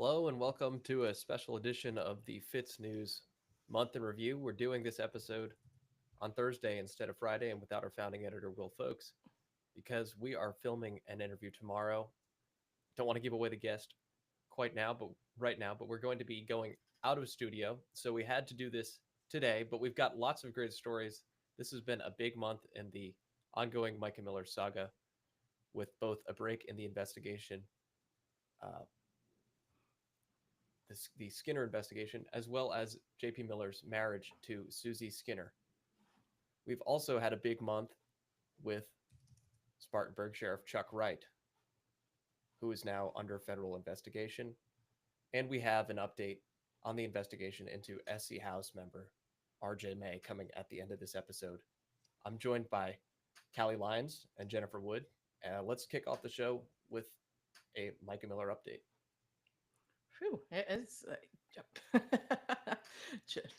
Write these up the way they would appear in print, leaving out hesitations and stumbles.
Hello and welcome to a special edition of the Fitz News Month in Review. We're doing this episode on Thursday instead of Friday and without our founding editor, Will Folks, because we are filming an interview tomorrow. Don't want to give away the guest quite now, but right now, but we're going to be going out of studio. So we had to do this today, but we've got lots of great stories. This has been a big month in the ongoing Micah Miller saga with both a break in the investigation uh, the Skinner investigation, as well as J.P. Miller's marriage to Suzie Skinner. We've also had a big month with Spartanburg Sheriff Chuck Wright, who is now under federal investigation. And we have an update on the investigation into SC House member RJ May coming at the end of this episode. I'm joined by Callie Lyons and Jennifer Wood. Let's kick off the show with a Micah Miller update. Phew, it's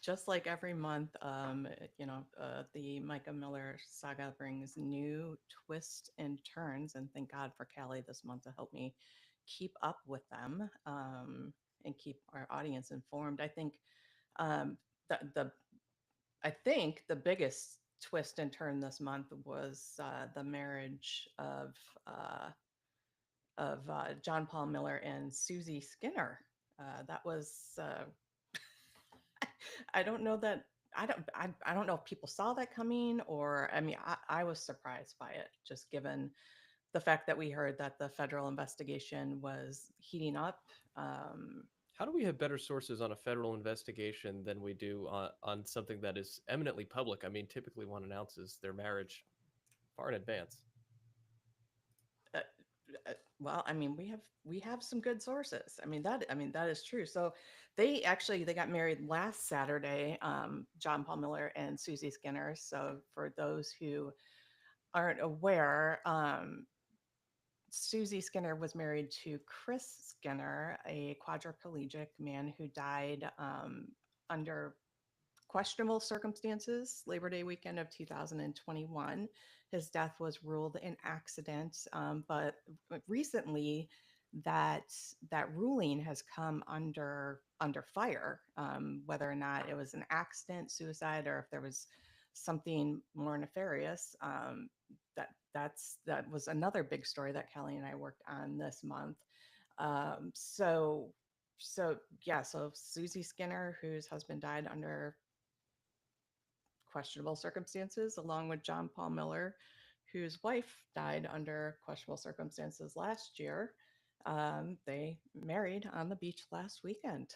just like every month. The Micah Miller saga brings new twists and turns, and thank God for Callie this month to help me keep up with them and keep our audience informed. Um, the I think the biggest twist and turn this month was the marriage uh, of John Paul Miller and Suzie Skinner. That was I don't know that I don't know if people saw that coming, or I mean I was surprised by it, just given the fact that we heard that the federal investigation was heating up. Um, How do we have better sources on a federal investigation than we do on something that is eminently public? I mean, typically one announces their marriage far in advance. uh, well, I mean we have some good sources. I mean that is true. So they got married last Saturday, John Paul Miller and Susie Skinner. So for those who aren't aware, Susie Skinner was married to Chris Skinner, a quadriplegic man who died under questionable circumstances Labor Day weekend of 2021. His death was ruled an accident, but recently that that ruling has come under fire, whether or not it was an accident, suicide, or if there was something more nefarious. That was another big story that Kelly and I worked on this month. Um, so so Susie Skinner, whose husband died under questionable circumstances, along with John Paul Miller, whose wife died under questionable circumstances last year. They married on the beach last weekend.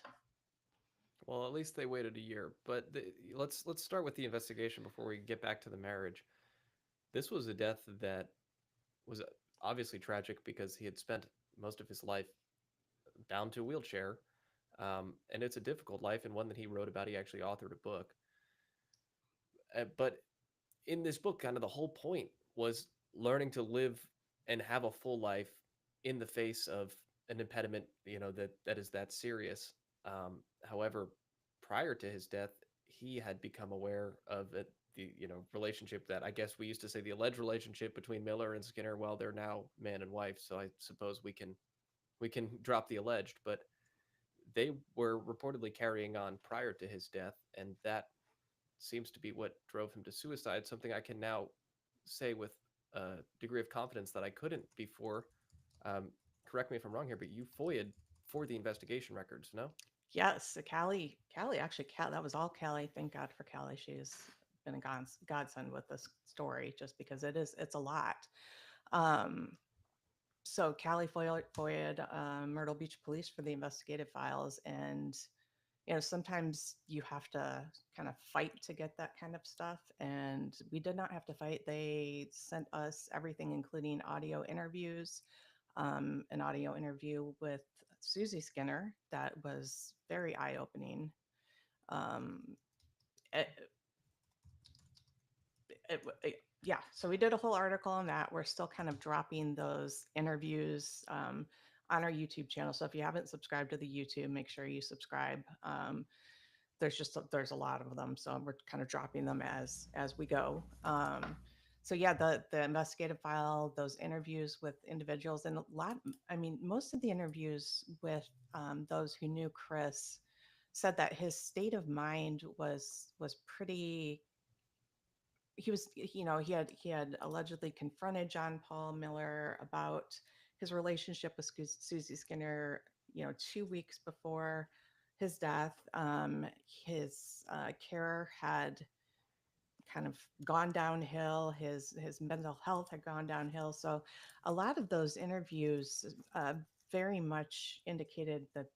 Well, at least they waited a year. But let's start with the investigation before we get back to the marriage. This was a death that was obviously tragic because he had spent most of his life bound to a wheelchair, and it's a difficult life and one that he wrote about. He actually authored a book, but in this book, kind of the whole point was learning to live and have a full life in the face of an impediment, that is that serious. However, prior to his death, he had become aware of it, the relationship that I guess we used to say the alleged relationship between Miller and Skinner. Well, they're now man and wife, so I suppose we can drop the alleged, but they were reportedly carrying on prior to his death, and that seems to be what drove him to suicide. Something I can now say with a degree of confidence that I couldn't before. Um, Correct me if I'm wrong here, but you FOIA'd for the investigation records, no? Yes, Callie, that was all Callie. Thank God for Callie. She's been a godsend with this story, just because it's a lot. Um, so Callie FOIA'd Myrtle Beach Police for the investigative files, and sometimes you have to kind of fight to get that kind of stuff, and we did not have to fight. They sent us everything, including audio interviews, an audio interview with Susie Skinner that was very eye-opening. um, it, yeah, so we did a whole article on that. We're still kind of dropping those interviews on our YouTube channel. So if you haven't subscribed to the YouTube, make sure you subscribe. There's a lot of them, so we're kind of dropping them as we go. so yeah, the investigative file, those interviews with individuals, and a lot. I mean, most of the interviews with those who knew Chris said that his state of mind was pretty. He was, he had allegedly confronted John Paul Miller about his relationship with Susie Skinner. 2 weeks before his death, his care had kind of gone downhill. His mental health had gone downhill. So a lot of those interviews very much indicated that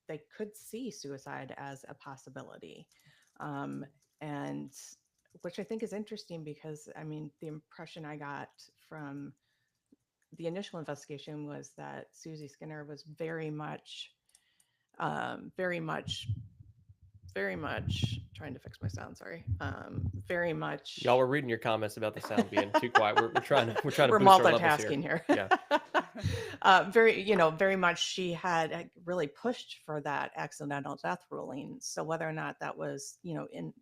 they could see suicide as a possibility. Um, and which I think is interesting because I mean, the impression I got from the initial investigation was that Susie Skinner was very much, very much trying to fix my sound. Sorry. Very Y'all much. were reading your comments about the sound being too quiet. We're trying to We're boost our levels here. multitasking here. Yeah. Very much she had really pushed for that accidental death ruling. So whether or not that was, in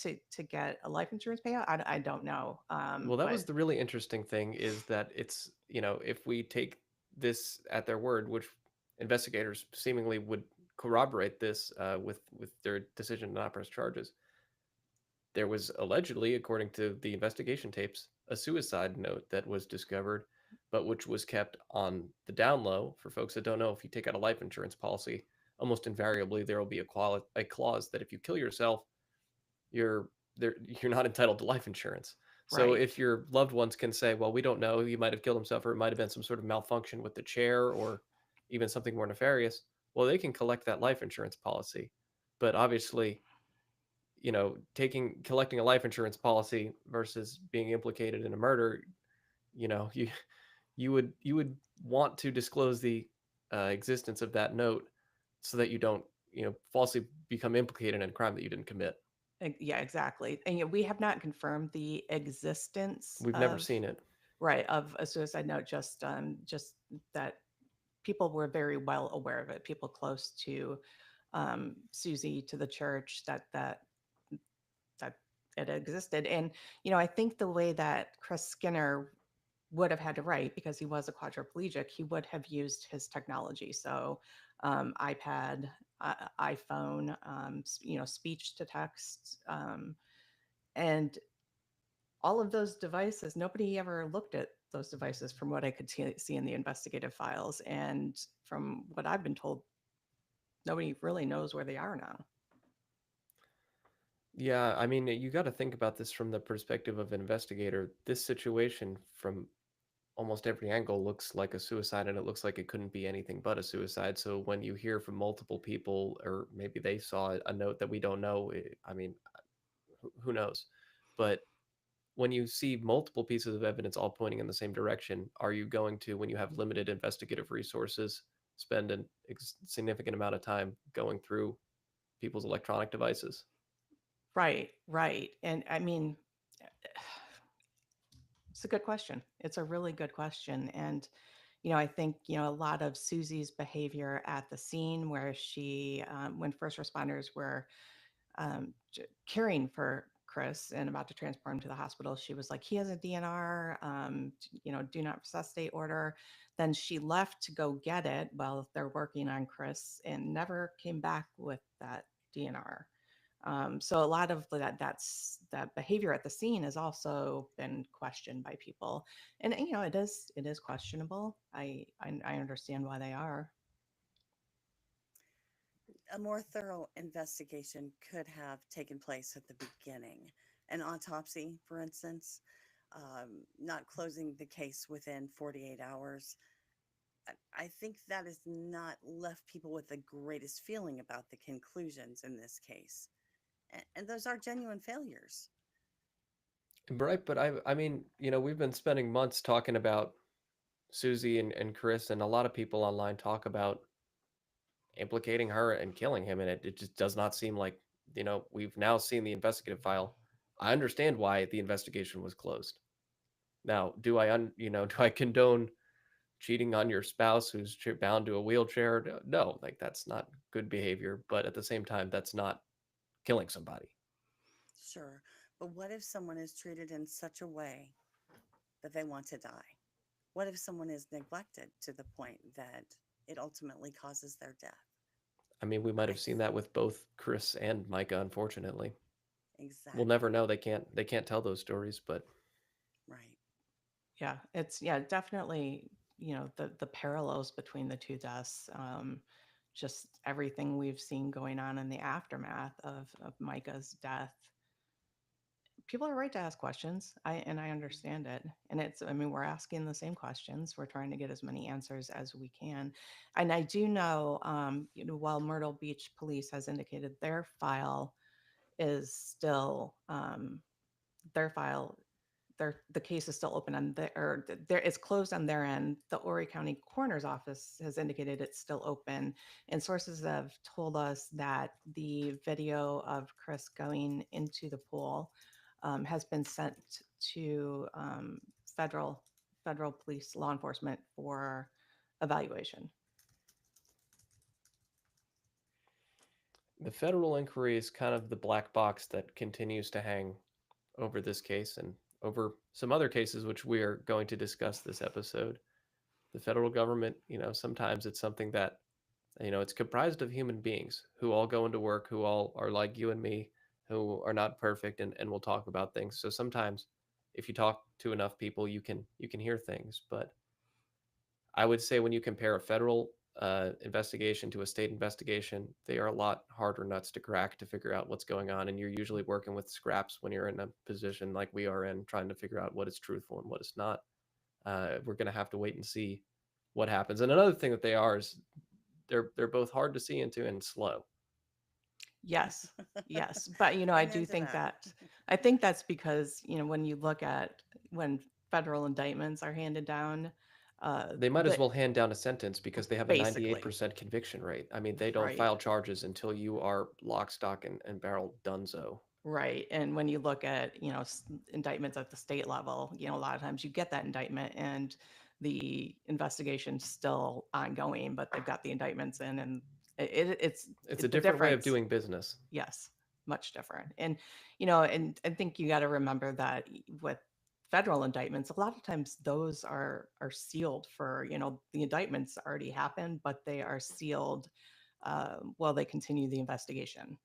to get a life insurance payout, I don't know. Well, that But was the really interesting thing is that it's, if we take this at their word, which investigators seemingly would corroborate this with their decision to not press charges, there was allegedly, according to the investigation tapes, a suicide note that was discovered, but which was kept on the down low. For folks that don't know, if you take out a life insurance policy, almost invariably there will be a clause that if you kill yourself, you're you're not entitled to life insurance. So right. if your loved ones can say, well, we don't know, he might have killed himself, or it might have been some sort of malfunction with the chair, or even something more nefarious, well, they can collect that life insurance policy. But obviously, collecting a life insurance policy versus being implicated in a murder, you you would want to disclose the existence of that note so that you don't falsely become implicated in a crime that you didn't commit. Yeah, exactly. And we have not confirmed the existence We've never of seen it. right of a suicide note. Just that people were very well aware of it. People close to Susie, to the church, that it existed. And I think the way that Chris Skinner would have had to write, because he was a quadriplegic, he would have used his technology. So iPad, iPhone, speech to text, and all of those devices. Nobody ever looked at those devices, from what I could see in the investigative files, and from what I've been told, nobody really knows where they are now. Yeah, I mean, you got to think about this from the perspective of an investigator. This situation, from almost every angle, looks like a suicide, and it looks like it couldn't be anything but a suicide. So when you hear from multiple people, or maybe they saw a note that we don't know, I mean, who knows? But when you see multiple pieces of evidence all pointing in the same direction, are you going to, when you have limited investigative resources, spend a significant amount of time going through people's electronic devices? Right, right. And I mean, it's a good question. It's a really good question. And, I think, a lot of Susie's behavior at the scene, where when first responders were caring for Chris and about to transport him to the hospital, she was like, he has a DNR, do not resuscitate order. Then she left to go get it while they're working on Chris and never came back with that DNR. So a lot of that behavior at the scene has also been questioned by people, and it is questionable. I understand why they are. A more thorough investigation could have taken place at the beginning. An autopsy, for instance, not closing the case within 48 hours. I think that has not left people with the greatest feeling about the conclusions in this case. And those are genuine failures. Right, but I mean, we've been spending months talking about Susie and Chris, and a lot of people online talk about implicating her and killing him, and it just does not seem like, we've now seen the investigative file. I understand why the investigation was closed. Now, do I condone cheating on your spouse who's bound to a wheelchair? No, like that's not good behavior, but at the same time, that's not killing somebody. Sure. But what if someone is treated in such a way that they want to die? What if someone is neglected to the point that it ultimately causes their death? I mean, we might I have seen that with both Chris and Micah, unfortunately. We'll never exactly know. They can't tell those stories, but right. Yeah, it's yeah, definitely, the parallels between the two deaths. Just everything we've seen going on in the aftermath of Micah's death. People are right to ask questions. I understand it. And it's, I mean, we're asking the same questions. We're trying to get as many answers as we can. And I do know, while Myrtle Beach Police has indicated is still their file the case is still open on there it's closed on their end. The Horry County Coroner's Office has indicated it's still open, and sources have told us that the video of Chris going into the pool has been sent to federal police law enforcement for evaluation. the federal inquiry is kind of the black box that continues to hang over this case and over some other cases which we are going to discuss this episode. The federal government, sometimes it's something that, it's comprised of human beings who all go into work, who all are like you and me, who are not perfect, and will talk about things. So sometimes if you talk to enough people, you can hear things. But I would say when you compare a federal investigation to a state investigation, they are a lot harder nuts to crack to figure out what's going on. And you're usually working with scraps when you're in a position like we are in, trying to figure out what is truthful and what is not. We're going to have to wait and see what happens. And another thing that they are is they're both hard to see into and slow. Yes, yes. But, I Amen do to think that. that, I think that's because, when you look at when federal indictments are handed down, They might as that well hand down a sentence because they have a basically, 98% conviction rate. I mean, they don't right, file charges until you are lock, stock, and barrel donezo. right. And when you look at, indictments at the state level, a lot of times you get that indictment and the investigation's still ongoing, but they've got the indictments in, and It's a the different way of difference. doing business. Yes, much different. And, and I think you got to remember that with federal indictments, a lot of times those are sealed for, the indictments already happened, but they are sealed while they continue the investigation.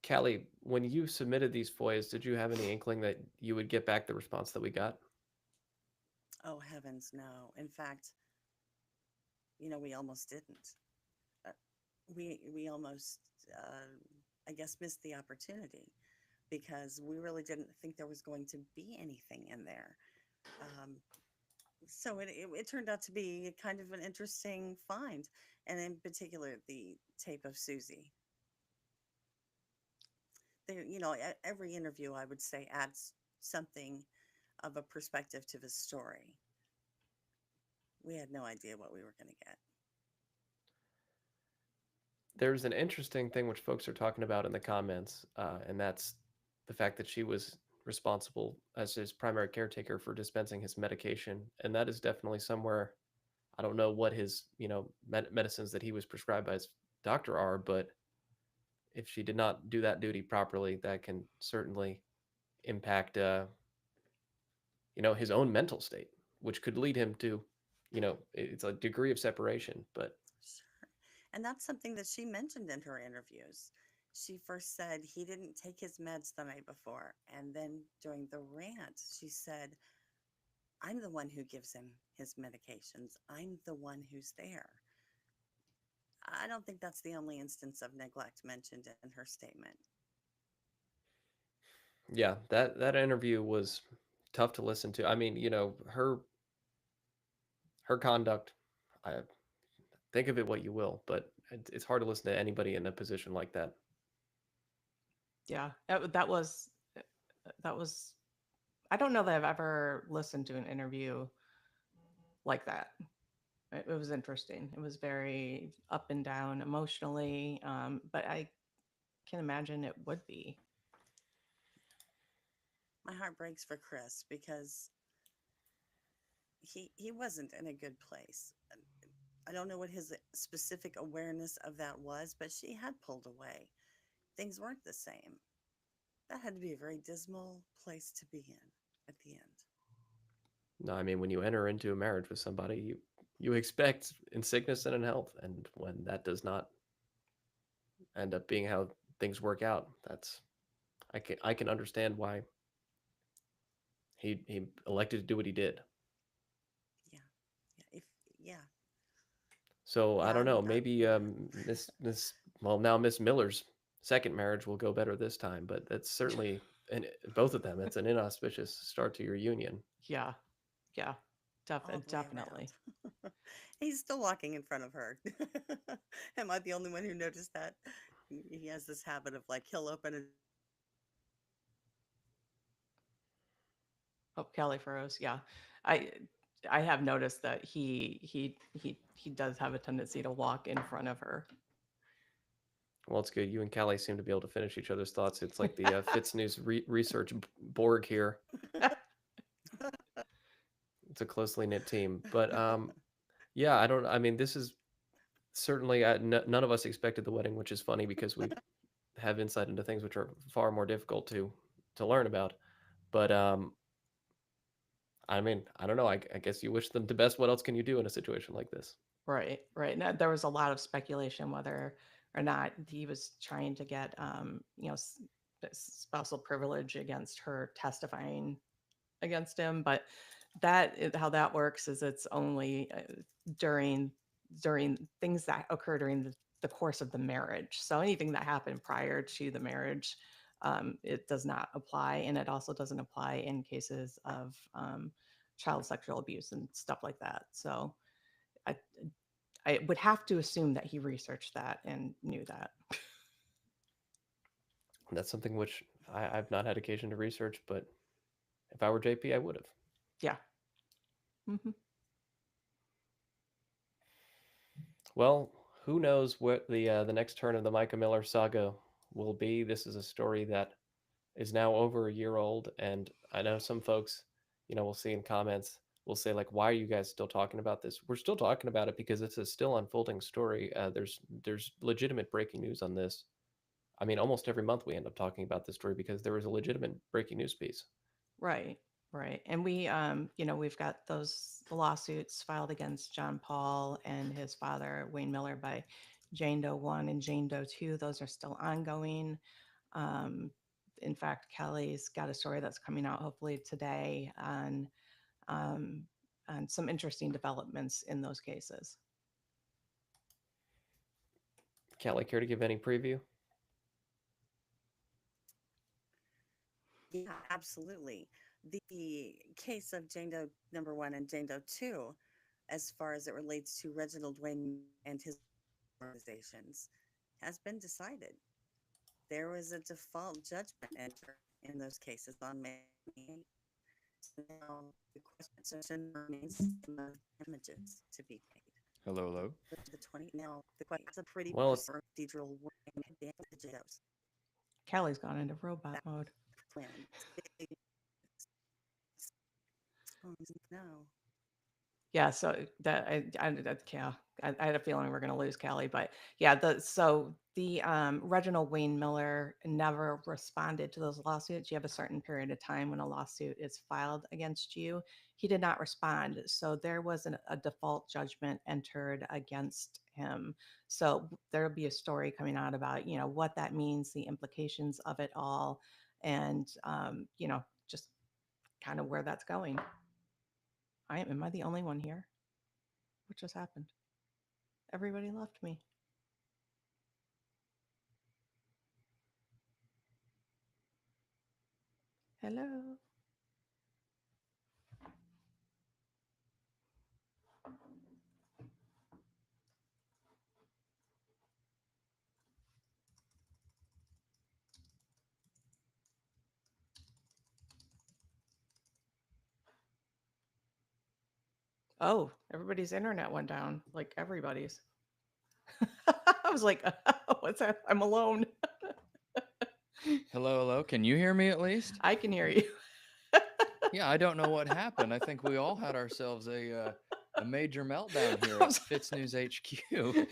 Callie, when you submitted these FOIAs, did you have any inkling that you would get back the response that we got? Oh heavens, no. In fact, we almost didn't. Uh, we almost, I guess, missed the opportunity because we really didn't think there was going to be anything in there. Um, so it turned out to be kind of an interesting find, and in particular, the tape of Suzie. There, every interview I would say adds something of a perspective to the story. We had no idea what we were going to get. There's an interesting thing which folks are talking about in the comments, and that's the fact that she was responsible as his primary caretaker for dispensing his medication, and that is definitely somewhere. I don't know what his medicines that he was prescribed by his doctor are, but if she did not do that duty properly, that can certainly impact his own mental state, which could lead him to, it's a degree of separation. But Sure. And that's something that she mentioned in her interviews. She first said he didn't take his meds the night before. And then during the rant, she said, I'm the one who gives him his medications. I'm the one who's there. I don't think that's the only instance of neglect mentioned in her statement. yeah, that interview was tough to listen to. I mean, her conduct, I think of it what you will, but it's hard to listen to anybody in a position like that. Yeah, that was, I don't know that I've ever listened to an interview like that. It was interesting. It was very up and down emotionally, but I can imagine it would be. My heart breaks for Chris because he wasn't in a good place. I don't know what his specific awareness of that was, but she had pulled away. Things weren't the same. That had to be a very dismal place to be in at the end. No, I mean, when you enter into a marriage with somebody, you expect in sickness and in health, and when that does not end up being how things work out, that's I can understand why he elected to do what he did. Yeah, yeah, if yeah, So I yeah. don't know. I'm Maybe yeah. Miss well now Miss Miller's second marriage will go better this time, but that's certainly and both of them. It's an inauspicious start to your union. Yeah, yeah, All the way definitely. around. He's still walking in front of her. Am I the only one who noticed that? He has this habit of like he'll open a Oh, Kelly froze. Yeah, I I have noticed that he does have a tendency to walk in front of her. Well, it's good. You and Callie seem to be able to finish each other's thoughts. It's like the Fitz News research Borg here. It's a closely knit team, but yeah, I don't. I mean, this is certainly none of us expected the wedding, which is funny because we have insight into things which are far more difficult to learn about. But I mean, I don't know. I guess you wish them the best. What else can you do in a situation like this? Right, right. Now, there was a lot of speculation whether or not he was trying to get, spousal privilege against her testifying against him. But how that works is it's only during things that occur during the course of the marriage. So anything that happened prior to the marriage, it does not apply, and it also doesn't apply in cases of child sexual abuse and stuff like that. So I I would have to assume that he researched that and knew that. And that's something which I've not had occasion to research, but if I were JP, I would have. Yeah. Hmm. Well, who knows what the next turn of the Micah Miller saga will be? This is a story that is now over a year old, and I know some folks, we'll see in comments, will say like, "Why are you guys still talking about this?" We're still talking about it because it's a still unfolding story. There's legitimate breaking news on this. I mean, almost every month we end up talking about this story because there was a legitimate breaking news piece. Right. Right. And we've got those lawsuits filed against John Paul and his father, Wayne Miller, by Jane Doe 1 and Jane Doe 2. Those are still ongoing. Um, in fact, Kelly's got a story that's coming out hopefully today um, on some interesting developments in those cases. Callie, care to give any preview? Yeah, absolutely. The case of Jane Doe number 1 and Jane Doe 2, as far as it relates to Reginald Wayne and his organizations, has been decided. There was a default judgment entered in those cases on May 8th. So now the question remains of damages to be paid. Hello, hello. The 20 now the question is a pretty Well, it's procedural damages Kelly's gone into robot mode. plan. No. Yeah, so yeah, I had a feeling we're going to lose Callie, but yeah, the Reginald Wayne Miller never responded to those lawsuits. You have a certain period of time when a lawsuit is filed against you. He did not respond, so there was a default judgment entered against him. So there'll be a story coming out about what that means, the implications of it all, and just kind of where that's going. Am I the only one here? What just happened? Everybody left me. Hello. Oh, everybody's internet went down. Like everybody's. I was like, what's that? I'm alone. Hello, hello. Can you hear me at least? I can hear you. Yeah, I don't know what happened. I think we all had ourselves a major meltdown here I at was- Fitz News HQ.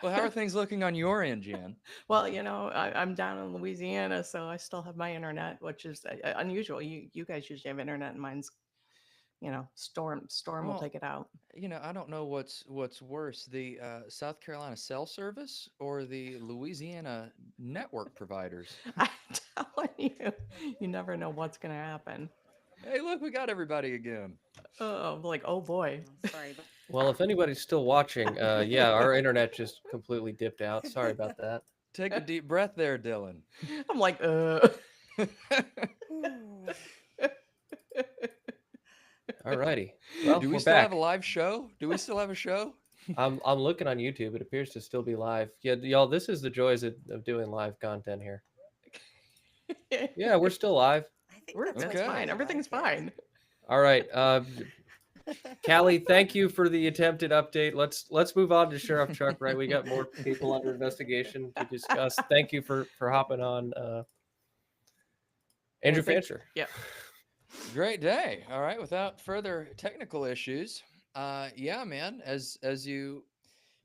Well, how are things looking on your end, Jan? Well, I'm down in Louisiana, so I still have my internet, which is unusual. You guys usually have internet, and mine's, storm will Well, take it out. I don't know what's worse, the South Carolina cell service or the Louisiana network providers. I'm telling you, you never know what's going to happen. Hey, look, we got everybody again. Oh, like, oh boy. Oh, sorry about Well, if anybody's still watching, yeah, our internet just completely dipped out. Sorry about that. Take a deep breath there, Dylan. I'm like, Ooh. All righty. Well, Do we we're still back. have a live show? Do we still have a show? I'm looking on YouTube. It appears to still be live. Yeah, y'all, this is the joys of doing live content here. Yeah, we're still live. I think We're, that's that's why Okay. fine. Kelly Everything's liked fine. All right. it. Callie, thank you for the attempted update. Let's move on to Sheriff Chuck Wright. We got more people under investigation to discuss. Thank you for hopping on, Andrew Thank- Fancher. Yep. Great day. All right. Without further technical issues, yeah, man. As you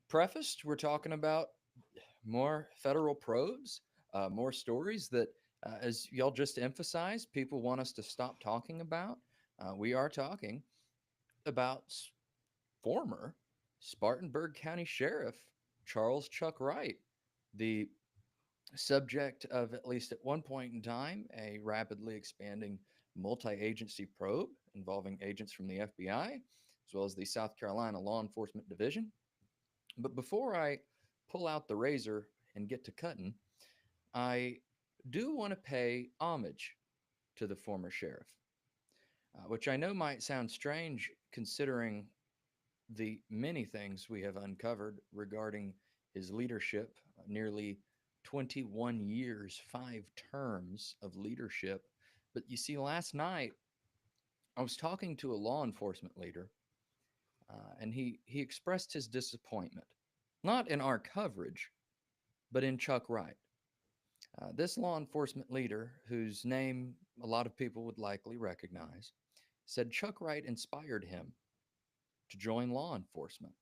prefaced, we're talking about more federal probes, more stories that, as y'all just emphasized, people want us to stop talking about. We are talking about former Spartanburg County Sheriff Charles Chuck Wright, the subject of, at least at one point in time, a rapidly expanding multi agency probe involving agents from the FBI as well as the South Carolina Law Enforcement Division. But before I pull out the razor and get to cutting, I do want to pay homage to the former sheriff, which I know might sound strange considering the many things we have uncovered regarding his leadership, nearly 21 years, 5 terms of leadership. But you see, last night I was talking to a law enforcement leader, and he expressed his disappointment, not in our coverage, but in Chuck Wright. This law enforcement leader, whose name a lot of people would likely recognize, said Chuck Wright inspired him to join law enforcement.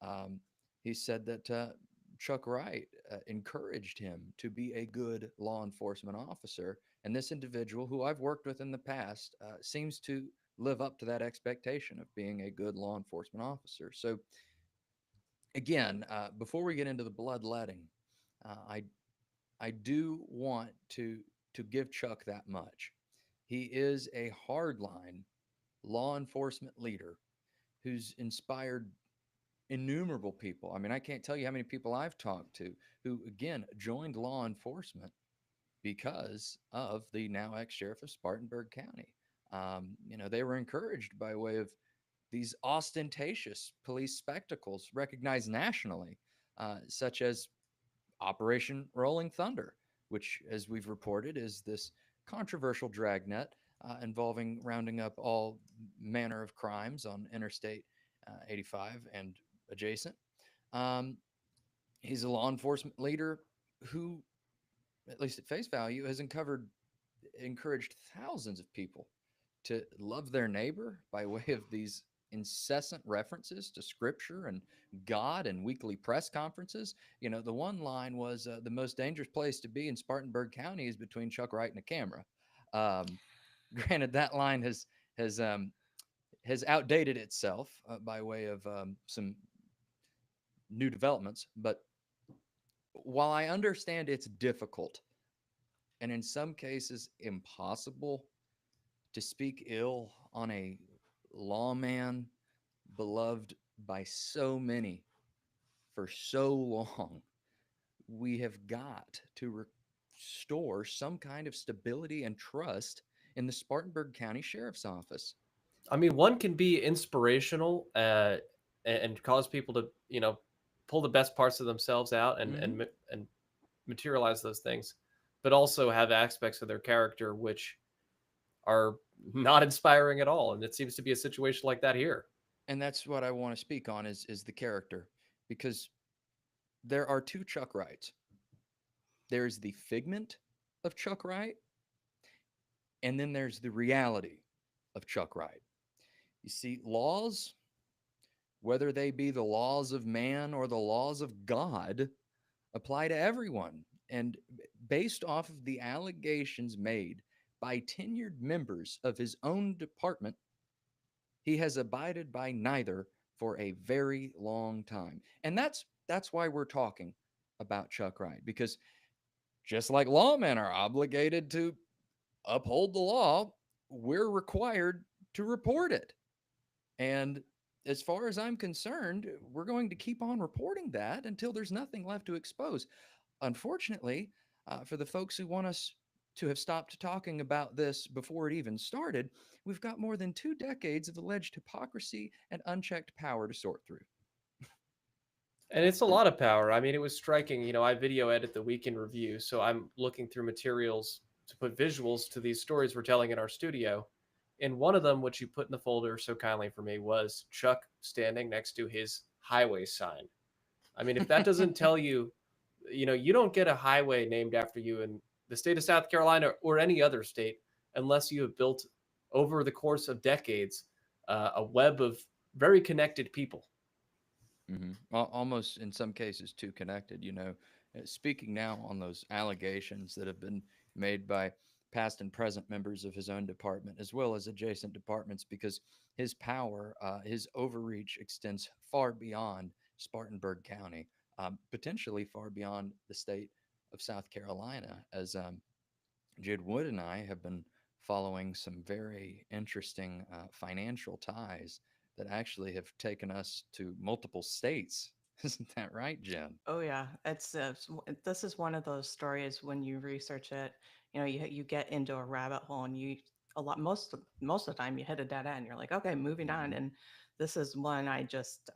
Um, he said that Chuck Wright encouraged him to be a good law enforcement officer. And this individual, who I've worked with in the past, seems to live up to that expectation of being a good law enforcement officer. So, again, before we get into the bloodletting, I do want to give Chuck that much. He is a hardline law enforcement leader who's inspired innumerable people. I mean, I can't tell you how many people I've talked to who, again, joined law enforcement because of the now ex-sheriff of Spartanburg County. They were encouraged by way of these ostentatious police spectacles recognized nationally, such as Operation Rolling Thunder, which, as we've reported, is this controversial dragnet involving rounding up all manner of crimes on Interstate 85 and adjacent. Um, he's a law enforcement leader who, at least at face value, has encouraged thousands of people to love their neighbor by way of these incessant references to scripture and God and weekly press conferences. The one line was, the most dangerous place to be in Spartanburg County is between Chuck Wright and a camera. Granted, that line has outdated itself by way of some new developments. But while I understand it's difficult and in some cases impossible to speak ill on a lawman beloved by so many for so long, we have got to restore some kind of stability and trust in the Spartanburg County Sheriff's Office. I mean, one can be inspirational and cause people to, pull the best parts of themselves out and materialize those things, but also have aspects of their character which are not inspiring at all. And it seems to be a situation like that here. And that's what I want to speak on is the character, because there are two Chuck Wrights. There's the figment of Chuck Wright, and then there's the reality of Chuck Wright. You see, laws, whether they be the laws of man or the laws of God, apply to everyone. And based off of the allegations made by tenured members of his own department, he has abided by neither for a very long time. And that's why we're talking about Chuck Wright, because just like lawmen are obligated to uphold the law, we're required to report it. And as far as I'm concerned, we're going to keep on reporting that until there's nothing left to expose. Unfortunately, for the folks who want us to have stopped talking about this before it even started, we've got more than 2 decades of alleged hypocrisy and unchecked power to sort through. And it's a lot of power. I mean, it was striking. I video edit the weekend review, so I'm looking through materials to put visuals to these stories we're telling in our studio. And one of them, which you put in the folder so kindly for me, was Chuck standing next to his highway sign. I mean, if that doesn't tell you, you don't get a highway named after you in the state of South Carolina or any other state unless you have built over the course of decades a web of very connected people. Almost in some cases too connected. Speaking now on those allegations that have been made by past and present members of his own department, as well as adjacent departments, because his power, his overreach extends far beyond Spartanburg County, potentially far beyond the state of South Carolina, as Jed Wood and I have been following some very interesting financial ties that actually have taken us to multiple states. Isn't that right, Jen? Oh yeah, this is one of those stories when you research it, you get into a rabbit hole and most of the time you hit a dead end. You're like, okay, moving on. Mhm. And this is one I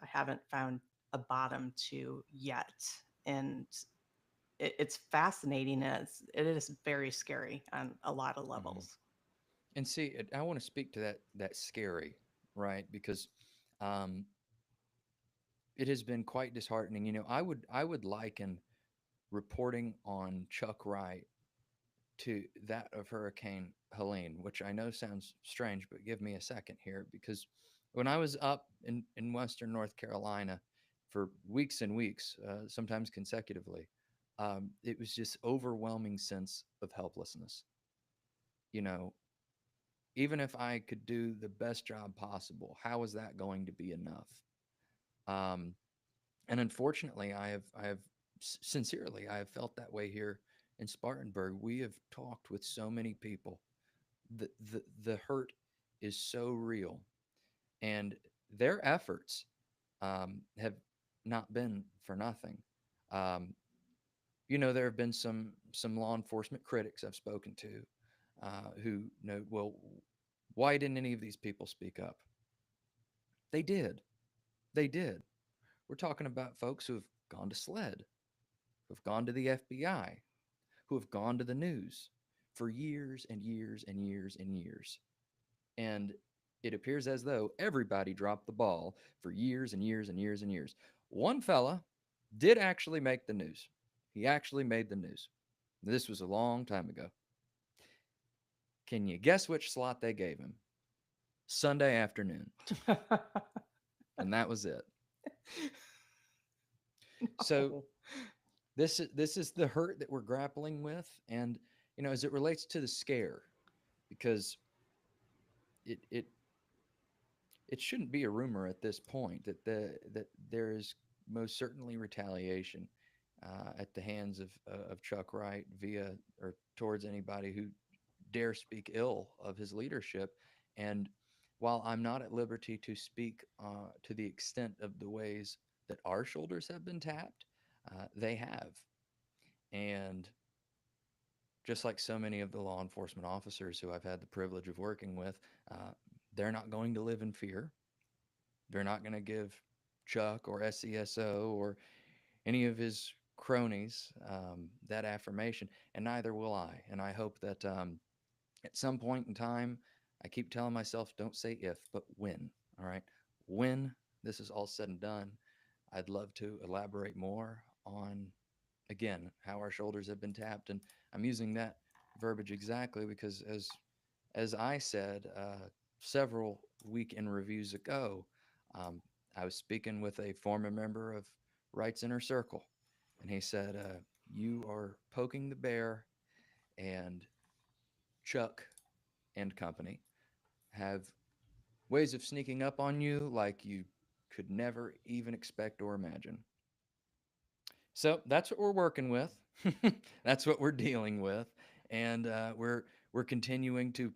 haven't found a bottom to yet. And it's fascinating. It is very scary on a lot of Mhm. levels. And see, I want to speak to that scary, right? Because um, it has been quite disheartening. I would liken reporting on Chuck Wright to that of Hurricane Helene, which I know sounds strange, but give me a second here, because when I was up in Western North Carolina for weeks and weeks, sometimes consecutively, it was just overwhelming sense of helplessness. You know, even if I could do the best job possible, how is that going to be enough? Um, and unfortunately, I have sincerely, I have felt that way here in Spartanburg. We have talked with so many people. The hurt is so real, and their efforts have not been for nothing. Um, there have been some law enforcement critics I've spoken to who know, well, why didn't any of these people speak up? They did. They did. We're talking about folks who have gone to SLED, who have gone to the FBI, who have gone to the news for years and years and years and years. And it appears as though everybody dropped the ball for years and years and years and years. One fella did actually make the news. He actually made the news. This was a long time ago. Can you guess which slot they gave him? Sunday afternoon. And that was it. So Oh. this is the hurt that we're grappling with, and as it relates to the scare, because it it shouldn't be a rumor at this point that there is most certainly retaliation at the hands of Chuck Wright via or towards anybody who dare speak ill of his leadership. And while I'm not at liberty to speak to the extent of the ways that our shoulders have been tapped, they have. And just like so many of the law enforcement officers who I've had the privilege of working with, uh, they're not going to live in fear. They're not going to give Chuck or SESO or any of his cronies that affirmation, and neither will I. And I hope that at some point in time, I keep telling myself, don't say if, but when. All right. When this is all said and done, I'd love to elaborate more on, again, how our shoulders have been tapped. And I'm using that verbiage exactly because, as I said several weekend reviews ago, um, I was speaking with a former member of Wright's Inner Circle, and he said, "You are poking the bear, and Chuck and company have ways of sneaking up on you like you could never even expect or imagine." So that's what we're working with. That's what we're dealing with, and we're continuing to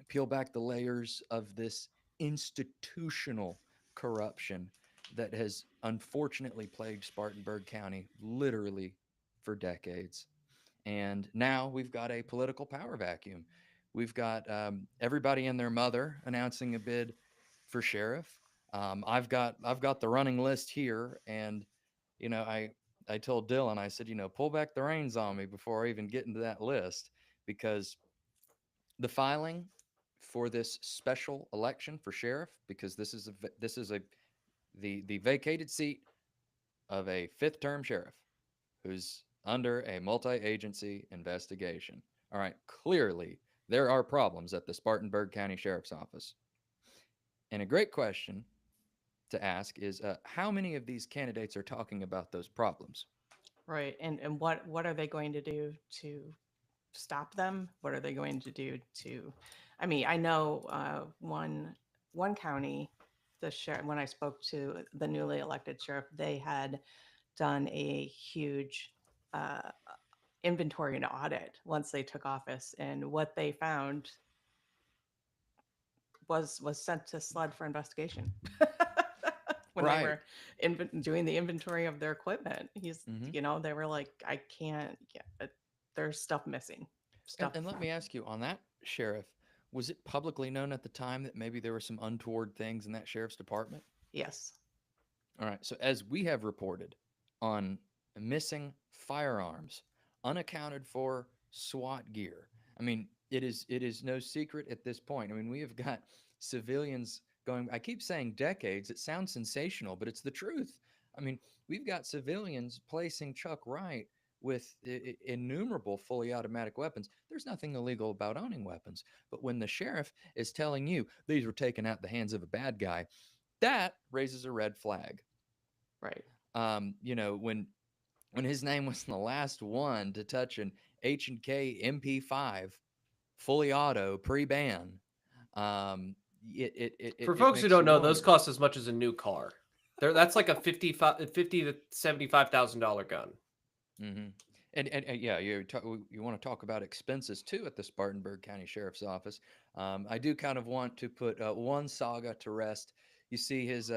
peel back the layers of this institutional corruption that has unfortunately plagued Spartanburg County literally for decades. And now we've got a political power vacuum. We've got everybody and their mother announcing a bid for sheriff. I've got the running list here, and I told Dylan, I said, pull back the reins on me before I even get into that list, because the filing for this special election for sheriff, because this is the vacated seat of a fifth term sheriff who's under a multi-agency investigation. All right, clearly there are problems at the Spartanburg County Sheriff's Office. And a great question to ask is, how many of these candidates are talking about those problems? Right. And what are they going to do to stop them? What are they going to do to, I mean, I know one county, the sheriff, when I spoke to the newly elected sheriff, they had done a huge uh, inventory and audit once they took office, and what they found was sent to SLUD for investigation. When they Right. were doing the inventory of their equipment, Mhm. they were like, I can't get it. There's stuff missing. And, Stuff. and let me ask you on that, Sheriff, was it publicly known at the time that maybe there were some untoward things in that sheriff's department? Yes. All right. So, as we have reported on missing firearms, unaccounted for SWAT gear, I mean, it is no secret at this point. I mean, we have got civilians going. I keep saying decades. It sounds sensational, but it's the truth. I mean, we've got civilians placing Chuck Wright with innumerable fully automatic weapons. There's nothing illegal about owning weapons, but when the sheriff is telling you these were taken out the hands of a bad guy, that raises a red flag. Right. When his name was the last one to touch an H&K MP5 fully auto pre-ban, For it folks who makes don't you know, those wonder. cost as much as a new car. That's like a 50 to $75,000 gun. Hmm. And yeah, you want to talk about expenses too at the Spartanburg County Sheriff's Office. I do kind of want to put one saga to rest. You see his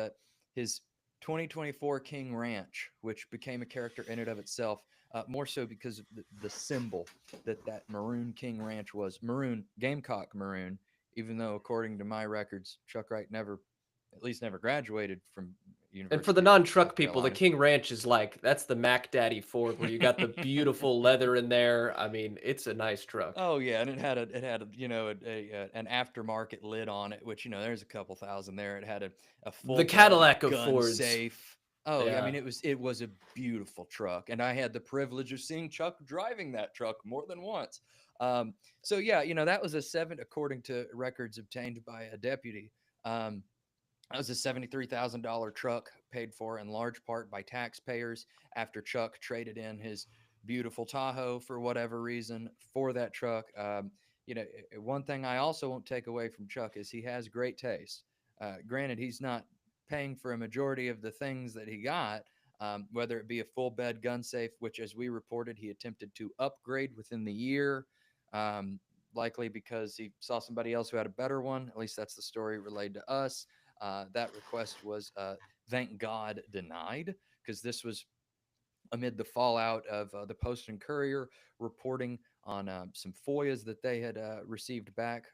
2024 King Ranch, which became a character in and of itself, more so because of the symbol that Maroon King Ranch was, maroon, Gamecock maroon. Even though, according to my records, Chuck Wright at least never graduated from And for the University of non-truck South people, the Carolina. King Ranch is like, that's the Mac Daddy Ford where you got the beautiful leather in there. I mean, it's a nice truck. Oh yeah, and an aftermarket lid on it, which there's a couple thousand there. It had a The full bed Cadillac of gun Fords. safe. Oh yeah, I Yeah. mean it was a beautiful truck, and I had the privilege of seeing Chuck driving that truck more than once. So yeah, that was according to records obtained by a deputy. Um, that was a $73,000 truck paid for in large part by taxpayers after Chuck traded in his beautiful Tahoe for whatever reason for that truck. One thing I also won't take away from Chuck is he has great taste. Granted, he's not paying for a majority of the things that he got, whether it be a full bed gun safe, which, as we reported, he attempted to upgrade within the year. Um, Likely because he saw somebody else who had a better one. At least that's the story relayed to us. That request was, thank God, denied, because this was amid the fallout of the Post and Courier reporting on some FOIAs that they had received back,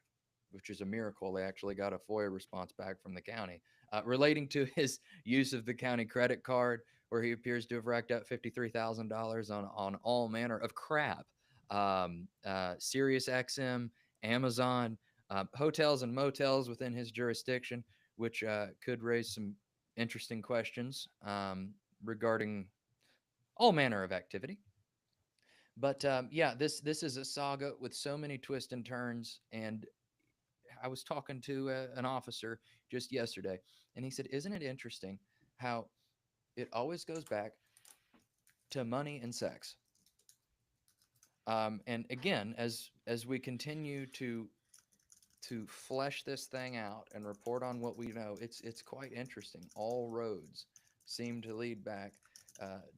which is a miracle. They actually got a FOIA response back from the county relating to his use of the county credit card, where he appears to have racked up $53,000 on all manner of crap. Sirius XM, Amazon, hotels and motels within his jurisdiction, which could raise some interesting questions regarding all manner of activity. But yeah, this is a saga with so many twists and turns, and I was talking to an officer just yesterday, and he said, "Isn't it interesting how it always goes back to money and sex?" And again, as we continue to flesh this thing out and report on what we know, it's quite interesting. All roads seem to lead back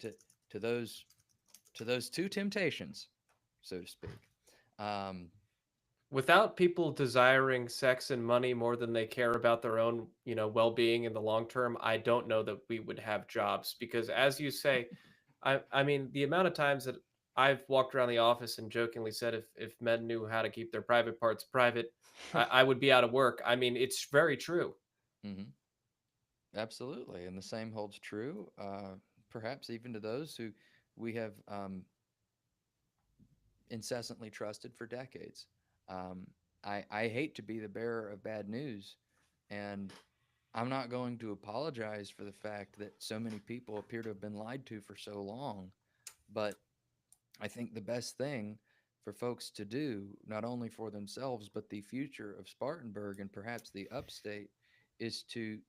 to those two temptations, so to speak. Um, Without people desiring sex and money more than they care about their own, well-being in the long term, I don't know that we would have jobs because, as you say, I mean, the amount of times that I've walked around the office and jokingly said if men knew how to keep their private parts private, I would be out of work. I mean, it's very true. mhm, absolutely, and the same holds true, perhaps even to those who we have incessantly trusted for decades. Um, I hate to be the bearer of bad news, and I'm not going to apologize for the fact that so many people appear to have been lied to for so long. But I think the best thing for folks to do, not only for themselves, but the future of Spartanburg and perhaps the upstate, is to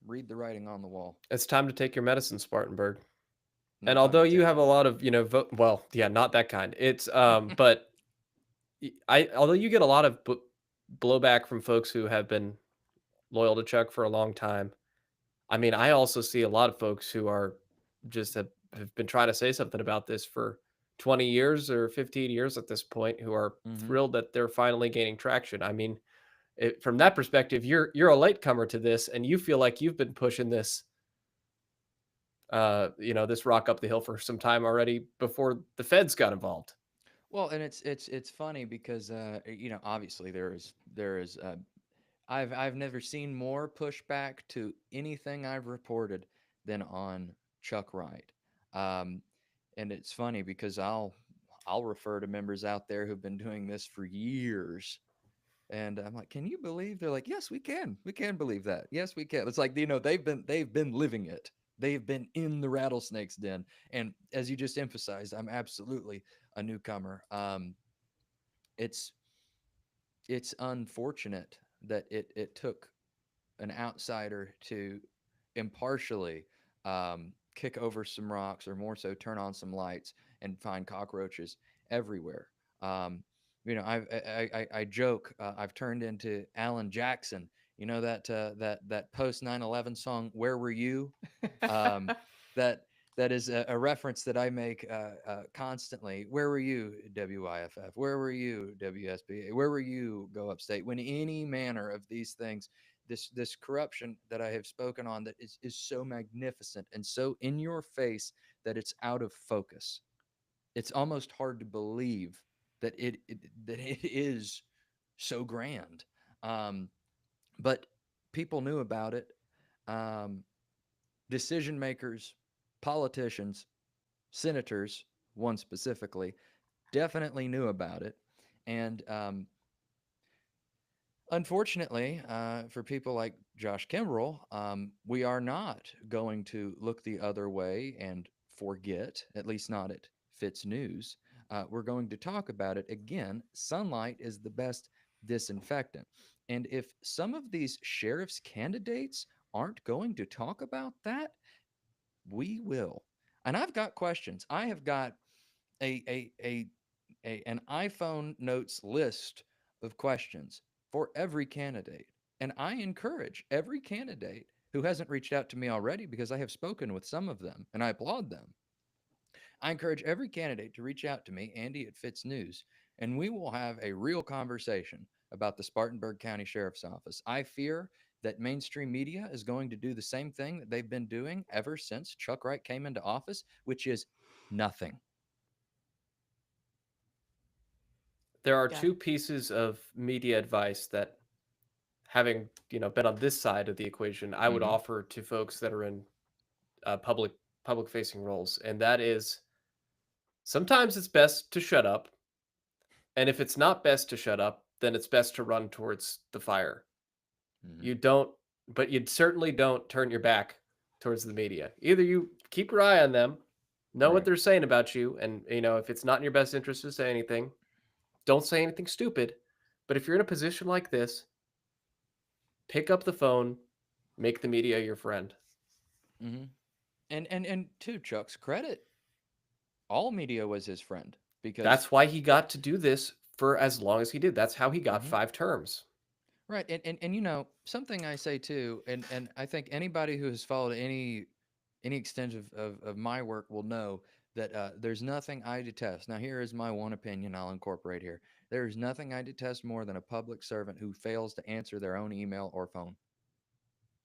read the writing on the wall. It's time to take your medicine, Spartanburg. No And pun although you intended. have a lot of, well, yeah, not that kind. It's but although you get a lot of blowback from folks who have been loyal to Chuck for a long time. I mean, I also see a lot of folks who are just have been trying to say something about this for 20 years or 15 years at this point who are Hmm. thrilled that they're finally gaining traction. I mean, from that perspective, you're a latecomer to this and you feel like you've been pushing this this rock up the hill for some time already before the feds got involved. Well, and it's funny because obviously there is I've never seen more pushback to anything I've reported than on Chuck Wright. Um, and it's funny because I'll refer to members out there who've been doing this for years. And I'm like, can you believe? They're like, yes, we can. We can believe that. Yes, we can. It's like, they've been living it. They've been in the rattlesnake's den. And as you just emphasized, I'm absolutely a newcomer. It's it's unfortunate that it took an outsider to impartially kick over some rocks, or more so, turn on some lights and find cockroaches everywhere. Um, I joke, I've turned into Alan Jackson. You know that post 9/11 song, "Where Were You?" Um, that that is a reference that I make constantly. Where were you, WIFF? Where were you, WSBA? Where were you, Go Upstate? When any manner of these things, this corruption that I have spoken on, that is so magnificent and so in your face that it's out of focus. It's almost hard to believe that it is so grand. Um, but people knew about it. Um, Decision makers, politicians, senators, one specifically, definitely knew about it. And unfortunately, for people like Josh Kimbrell, we are not going to look the other way and forget, at least not at Fitz News. We're going to talk about it again. Sunlight is the best disinfectant. And if some of these sheriff's candidates aren't going to talk about that, we will. And I've got questions. I have got a, a, a, an iPhone notes list of questions for every candidate. And I encourage every candidate who hasn't reached out to me already, because I have spoken with some of them and I applaud them. I encourage every candidate to reach out to me, Andy at Fitz News, and we will have a real conversation about the Spartanburg County Sheriff's Office. I fear that mainstream media is going to do the same thing that they've been doing ever since Chuck Wright came into office, which is nothing. There are Yeah. two pieces of media advice that, having been on this side of the equation, I would Mm-hmm. offer to folks that are in public facing roles, and that is sometimes it's best to shut up, and if it's not best to shut up, then it's best to run towards the fire. Mm-hmm. You don't, but you certainly don't turn your back towards the media. Either you keep your eye on them, know what Right. they're saying about you, and if it's not in your best interest to say anything, don't say anything stupid. But if you're in a position like this, pick up the phone, make the media your friend. Hmm. And to Chuck's credit, all media was his friend because That's why he got to do this for as long as he did. That's how he got Mhm. 5 terms. Right. And something I say too, and I think anybody who has followed any extent of my work will know that there's nothing I detest. Now, here is my one opinion I'll incorporate here. There is nothing I detest more than a public servant who fails to answer their own email or phone.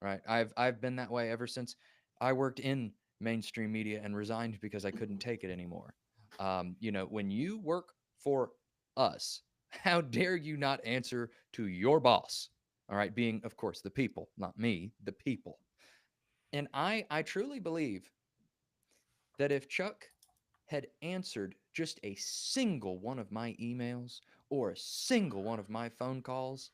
Right? I've been that way ever since I worked in mainstream media and resigned because I couldn't take it anymore. When you work for us, how dare you not answer to your boss? All right, being of course the people, not me, the people. And I truly believe that if Chuck had answered just a single one of my emails or a single one of my phone calls,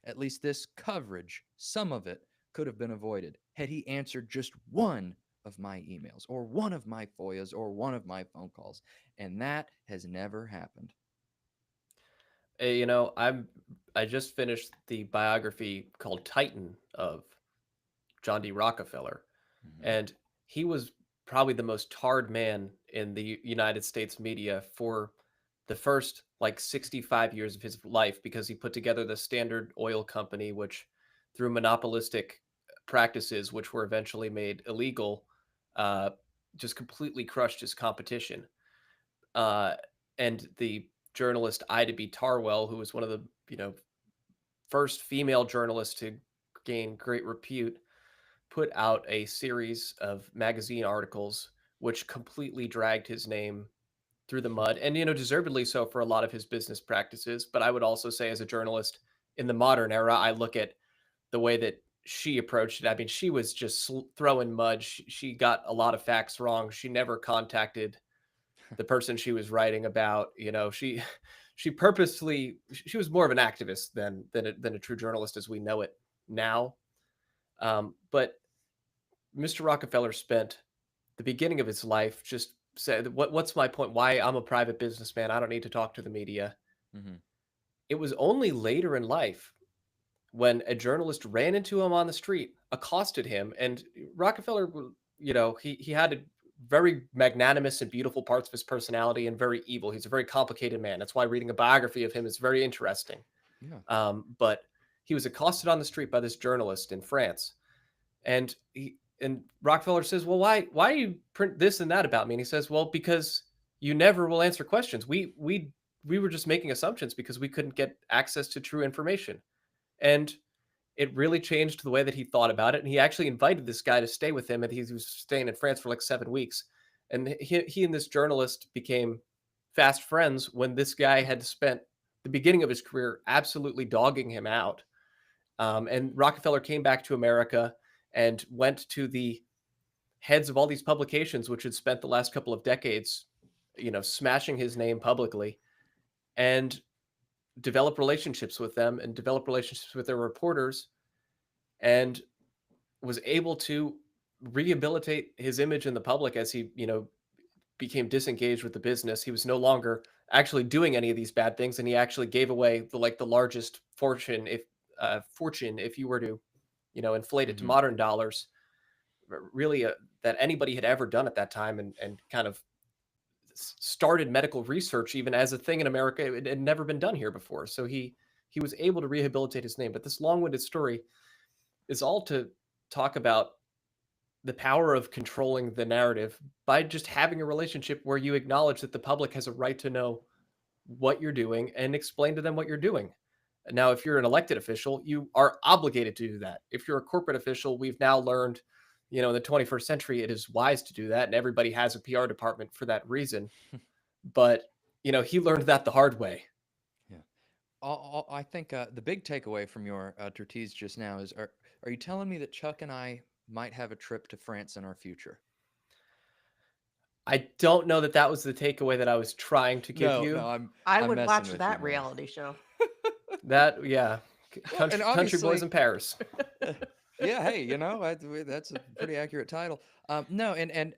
at least this coverage, some of it, could have been avoided had he answered just one of my emails or one of my FOIAs or one of my phone calls. And that has never happened. I just finished the biography called Titan of John D. Rockefeller, Mhm. and he was probably the most tarred man in the United States media for the first like 65 years of his life because he put together the Standard Oil Company, which through monopolistic practices, which were eventually made illegal, uh, just completely crushed his competition. Uh, and the journalist Ida B. Tarwell, who was one of the first female journalists to gain great repute, put out a series of magazine articles which completely dragged his name through the mud, and deservedly so for a lot of his business practices. But I would also say, as a journalist in the modern era, I look at the way that she approached it. I mean, she was just throwing mud. She got a lot of facts wrong. She never contacted the person she was writing about. She purposely, she was more of an activist than a true journalist as we know it now. But Mr. Rockefeller spent the beginning of his life just said, what's my point? Why? I'm a private businessman. I don't need to talk to the media. Mhm. It was only later in life when a journalist ran into him on the street, accosted him, and Rockefeller, he had a very magnanimous and beautiful parts of his personality and very evil. He's a very complicated man. That's why reading a biography of him is very interesting. Yeah. But he was accosted on the street by this journalist in France, and Rockefeller says, "Well, why do you print this and that about me?" And he says, "Well, because you never will answer questions. We were just making assumptions because we couldn't get access to true information." And it really changed the way that he thought about it. And he actually invited this guy to stay with him, and he was staying in France for like 7 weeks. And he and this journalist became fast friends when this guy had spent the beginning of his career absolutely dogging him out. And Rockefeller came back to America and went to the heads of all these publications, which had spent the last couple of decades, smashing his name publicly, and develop relationships with them and develop relationships with their reporters, and was able to rehabilitate his image in the public as he, became disengaged with the business. He was no longer actually doing any of these bad things, and he actually gave away the largest fortune if you were to, inflate it to Mhm. modern dollars, really that anybody had ever done at that time, and kind of started medical research even as a thing in America. It had never been done here before. So he was able to rehabilitate his name. But this long-winded story is all to talk about the power of controlling the narrative by just having a relationship where you acknowledge that the public has a right to know what you're doing and explain to them what you're doing. Now, if you're an elected official, you are obligated to do that. If you're a corporate official, we've now learned, in the 21st century, it is wise to do that. And everybody has a PR department for that reason. But, he learned that the hard way. Yeah. I think the big takeaway from your treatise just now is: are you telling me that Chuck and I might have a trip to France in our future? I don't know that that was the takeaway that I was trying to give No, no, you. I I'm would messing watch with you, that man. reality show. That, yeah, Well, and country boys obviously, in Paris. uh, yeah, hey, that's a pretty accurate title. No, and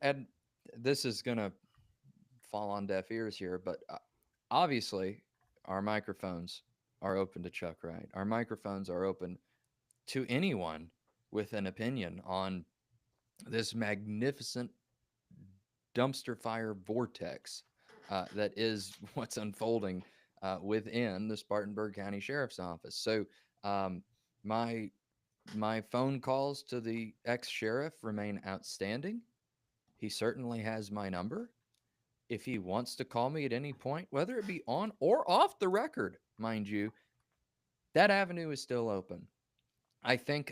this is gonna fall on deaf ears here, but obviously, our microphones are open to Chuck Wright. Our microphones are open to anyone with an opinion on this magnificent dumpster fire vortex that is what's unfolding within the Spartanburg County Sheriff's Office. So um, my my phone calls to the ex-sheriff remain outstanding. He certainly has my number. If he wants to call me at any point, whether it be on or off the record, mind you, that avenue is still open. I think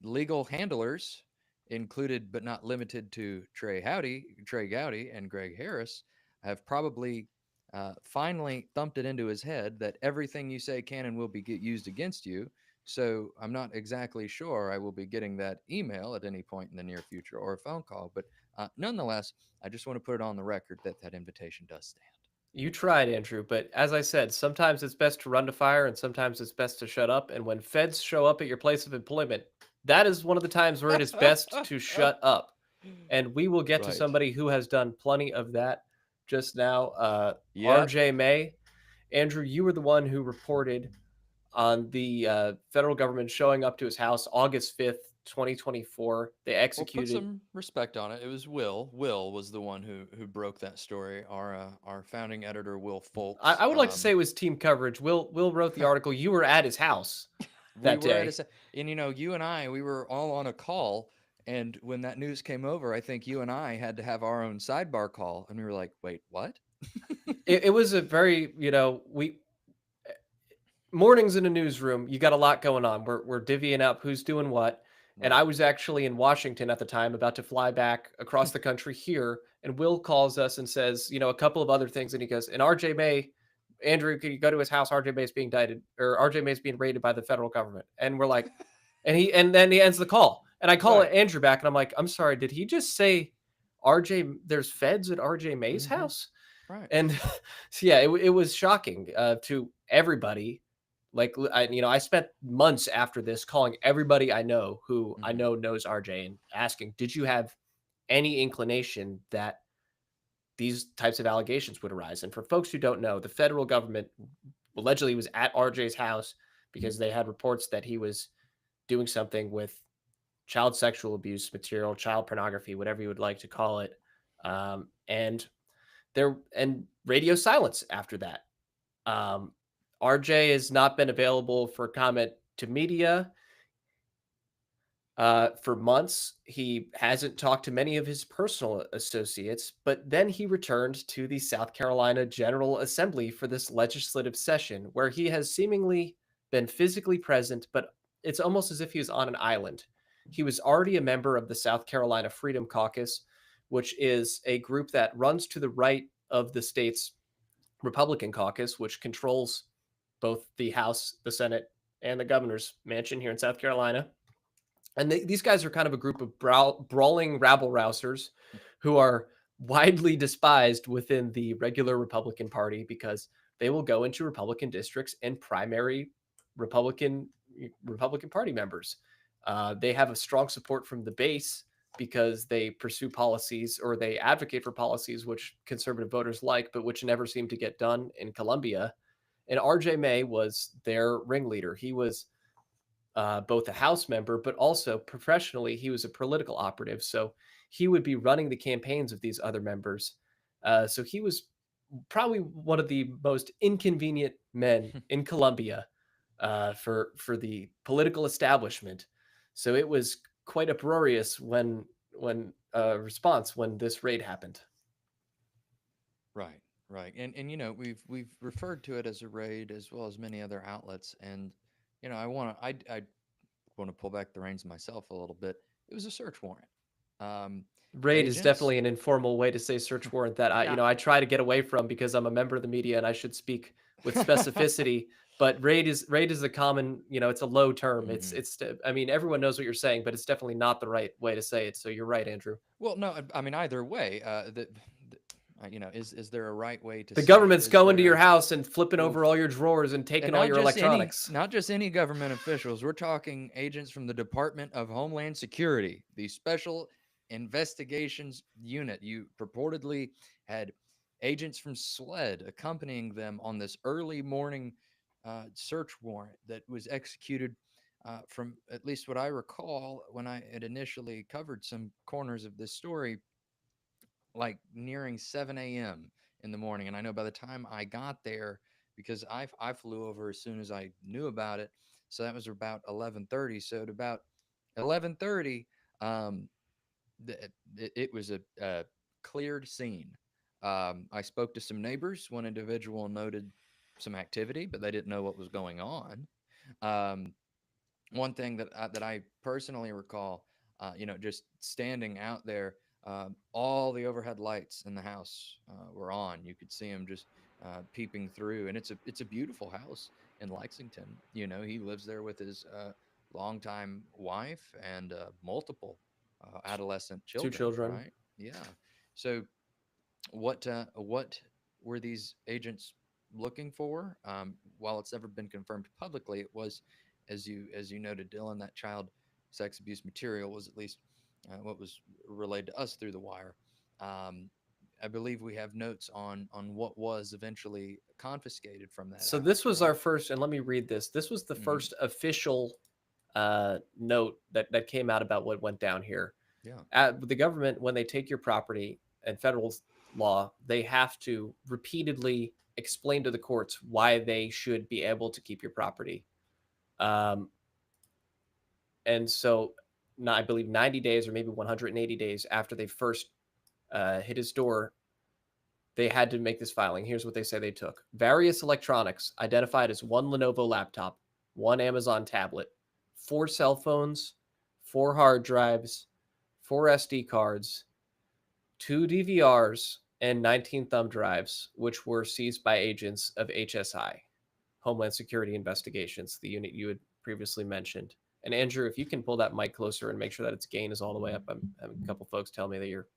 legal handlers, included but not limited to Trey Gowdy, and Greg Harris, have probably finally thumped it into his head that everything you say can and will be used against you. So I'm not exactly sure I will be getting that email at any point in the near future or a phone call. But nonetheless, I just want to put it on the record that that invitation does stand. You tried, Andrew, but as I said, sometimes it's best to run to fire and sometimes it's best to shut up. And when feds show up at your place of employment, that is one of the times where it is best to shut up. And we will get to Right. somebody who has done plenty of that just now. Yep. RJ May. Andrew, you were the one who reported on the federal government showing up to his house August 5th, 2024. They Well, put executed. some respect on it. It was Will. Will was the one who broke that story. Our founding editor, Will Foltz. I would like to say it was team coverage. Will wrote the article. You were at his house that we were day. and you and I, we were all on a call. And when that news came over, I think you and I had to have our own sidebar call, and we were like, "Wait, what?" It was a very, we mornings in a newsroom. You got a lot going on. We're divvying up who's doing what. And I Right. was actually in Washington at the time, about to fly back across the country here. And Will calls us and says, a couple of other things. And he goes, and RJ May, Andrew, can you go to his house? RJ May's being indicted, or RJ May's being raided by the federal government. And we're like, and then he ends the call. And I call Right. Andrew back and I'm like, I'm sorry, did he just say there's feds at RJ May's Mhm. house? Right. And so, yeah, it was shocking to everybody. Like, I spent months after this calling everybody I know who I Mhm. know knows RJ and asking, did you have any inclination that these types of allegations would arise? And for folks who don't know, the federal government allegedly was at RJ's house because they had reports that he was doing something with child sexual abuse material, child pornography, whatever you would like to call it. And radio silence after that. RJ has not been available for comment to media for months. He hasn't talked to many of his personal associates, but then he returned to the South Carolina General Assembly for this legislative session where he has seemingly been physically present, but it's almost as if he was on an island. He was already a member of the South Carolina Freedom Caucus, which is a group that runs to the right of the state's Republican caucus, which controls both the House, the Senate, and the governor's mansion here in South Carolina. And these guys are kind of a group of brawling rabble rousers who are widely despised within the regular Republican Party because they will go into Republican districts and primary Republican Party members. They have a strong support from the base because they pursue policies or they advocate for policies which conservative voters like, but which never seem to get done in Columbia. And RJ May was their ringleader. He was both a House member, but also professionally, he was a political operative. So he would be running the campaigns of these other members. So he was probably one of the most inconvenient men in Columbia for the political establishment. So it was quite uproarious when response when this raid hhappened. Right. Right. And we've referred to it as a raid as well as many other outlets. And I want to pull back the reins myself a little bit. It was a search warrant. Um, Raid is agents. definitely an informal way to say search warrant that Yeah. I try to get away from because I'm a member of the media and I should speak with specificity. But raid is a common, it's a low term. Mhm. I mean, everyone knows what you're saying, but it's definitely not the right way to say it. So you're right, Andrew. Well, no, I mean either way, is there a right way to The say it? government's Is going to your there house and flipping oof. over all your drawers and And taking all your electronics. not just any government officials. We're talking agents from the Department of Homeland Security, the Special Investigations Unit. You purportedly had agents from SLED accompanying them on this early morning search warrant that was executed from at least what I recall when I had initially covered some corners of this story, like nearing 7 a.m. in the morning. And I know by the time I got there, because I flew over as soon as I knew about it, so that was about 11:30. So at about 11:30, um, it was a cleared scene. I spoke to some neighbors. One individual noted some activity, but they didn't know what was going on. Um, One thing that I personally recall, just standing out there, all the overhead lights in the house were on. You could see them just peeping through, and it's a beautiful house in Lexington. He lives there with his longtime wife and multiple adolescent Two children. children. Right? Yeah. So what were these agents looking for? While it's never been confirmed publicly, it was, as you noted, Dylan, that child sex abuse material was at least what was relayed to us through the wire. Um, I believe we have notes on what was eventually confiscated from that So house, this was right? our first, and let me read this. This was the Hmm. first official note that came out about what went down here. Yeah. The government, when they take your property and federal law, they have to repeatedly explain to the courts why they should be able to keep your property. Um, and so, I believe 90 days or maybe 180 days after they first hit his door, they had to make this filing. Here's what they say they took: various electronics identified as one Lenovo laptop, one Amazon tablet, four cell phones, four hard drives, four SD cards, two DVRs, and 19 thumb drives, which were seized by agents of HSI, Homeland Security Investigations, the unit you had previously mentioned. And Andrew, if you can pull that mic closer and make sure that its gain is all the way up. I'm having a couple folks tell me that you're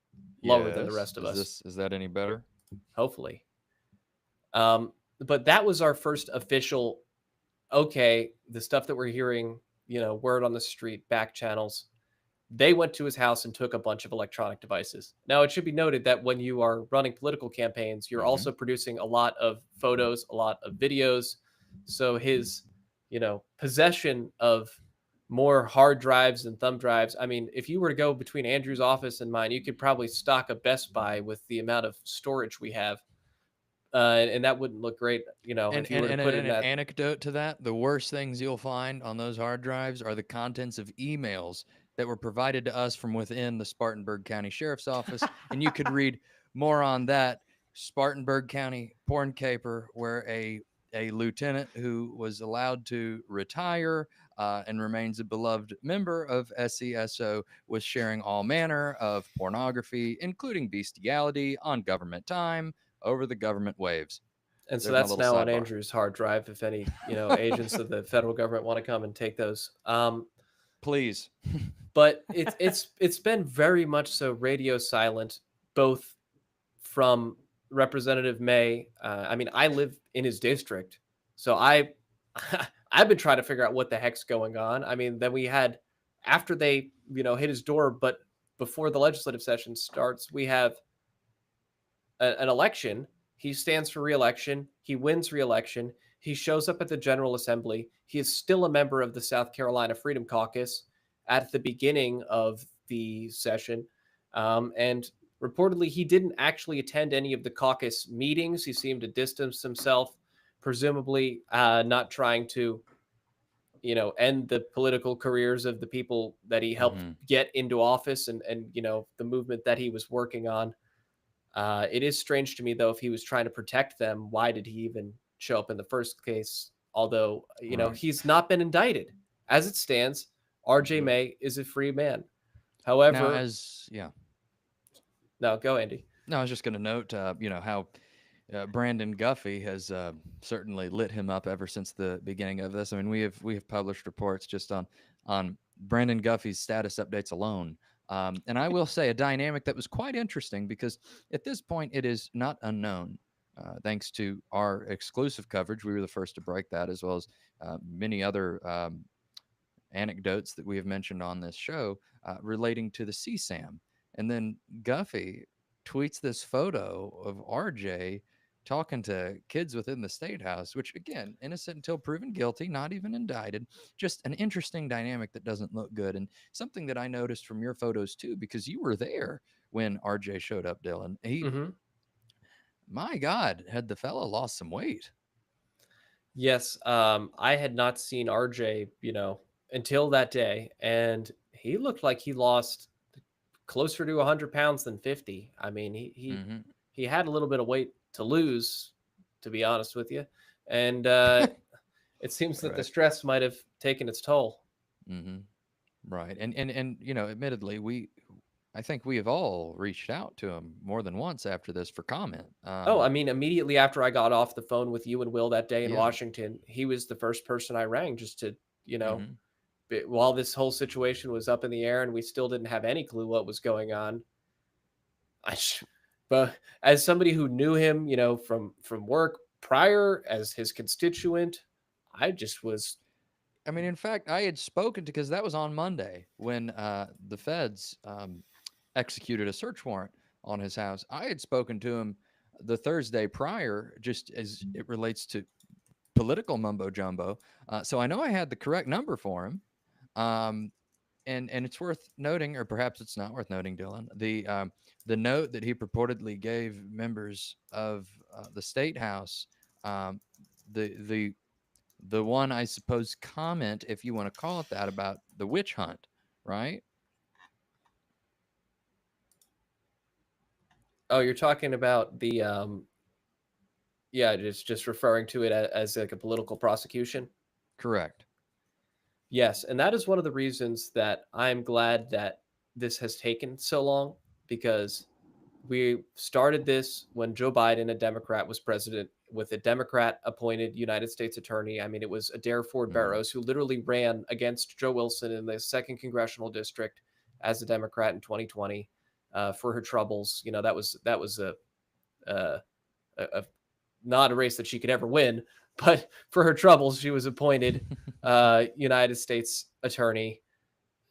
lower than the Yes. rest of us. Is that any better? Hopefully. But that was our first official, okay, the stuff that we're hearing, word on the street, back channels. They went to his house and took a bunch of electronic devices. Now, it should be noted that when you are running political campaigns, you're Hmm. also producing a lot of photos, a lot of videos. So his, possession of more hard drives and thumb drives. I mean, if you were to go between Andrew's office and mine, you could probably stock a Best Buy with the amount of storage we have. And that wouldn't look great, And if you and were to and, put it and in an that. anecdote to that: the worst things you'll find on those hard drives are the contents of emails that were provided to us from within the Spartanburg County Sheriff's Office, and you could read more on that. Spartanburg County porn caper, where a lieutenant who was allowed to retire and remains a beloved member of SESO was sharing all manner of pornography, including bestiality, on government time over the government waves. And so There's my that's little now on sidebar. Andrew's hard drive. If any, agents of the federal government want to come and take those. Please. But it's been very much so radio silent, both from Representative May. I mean, I live in his district, so I've been trying to figure out what the heck's going on. I mean, then we had, after they hit his door, but before the legislative session starts, we have an election. He stands for re-election. He wins re-election. He shows up at the General Assembly. He is still a member of the South Carolina Freedom Caucus at the beginning of the session. And reportedly, he didn't actually attend any of the caucus meetings. He seemed to distance himself, presumably not trying to, end the political careers of the people that he helped Mhm. get into office, and the movement that he was working on. It is strange to me, though, if he was trying to protect them, why did he even show up in the first case? Although, Right. he's not been indicted. As it stands, RJ Mhm. May is a free man. Now, However, as yeah, no, go, Andy. no, I was just going to note, how Brandon Guffey has certainly lit him up ever since the beginning of this. I mean, we have published reports just on Brandon Guffey's status updates alone. And I will say a dynamic that was quite interesting because at this point it is not unknown. Thanks to our exclusive coverage, we were the first to break that, as well as many other anecdotes that we have mentioned on this show relating to the CSAM. And then Guffey tweets this photo of RJ talking to kids within the state house, which again, innocent until proven guilty, not even indicted. Just an interesting dynamic that doesn't look good. And something that I noticed from your photos too, because you were there when RJ showed up, Dylan. Hmm. My God, had the fella lost some weight? Yes, I had not seen RJ, until that day, and he looked like he lost closer to 100 pounds than 50. I mean, Mm-hmm. he had a little bit of weight to lose, to be honest with you, and it seems that the Right. stress might have taken its toll. Mm-hmm. Right. And admittedly, I think we have all reached out to him more than once after this for comment. Oh, I mean, immediately after I got off the phone with you and Will that day in Yeah. Washington, he was the first person I rang just to, you know, Mm-hmm. while this whole situation was up in the air and we still didn't have any clue what was going on. I, sh- but as somebody who knew him, from work prior as his constituent, I just was. I mean, in fact, I had spoken to, because that was on Monday when the feds executed a search warrant on his house. I had spoken to him the Thursday prior, just as it relates to political mumbo jumbo. So I know I had the correct number for him. Um, and it's worth noting, or perhaps it's not worth noting, Dylan, the note that he purportedly gave members of the state house, um, the the one, I suppose, comment, if you want to call it that, about the witch hunt, right? Oh, you're talking about the yeah, just referring to it as like a political prosecution. Correct. Yes, and that is one of the reasons that I'm glad that this has taken so long, because we started this when Joe Biden, a Democrat, was president with a Democrat appointed United States attorney. I mean, it was Adair Ford Mm-hmm. Barrows who literally ran against Joe Wilson in the second congressional district as a Democrat in 2020 for her troubles. That was a, a not a race that she could ever win, but for her troubles, she was appointed United States attorney,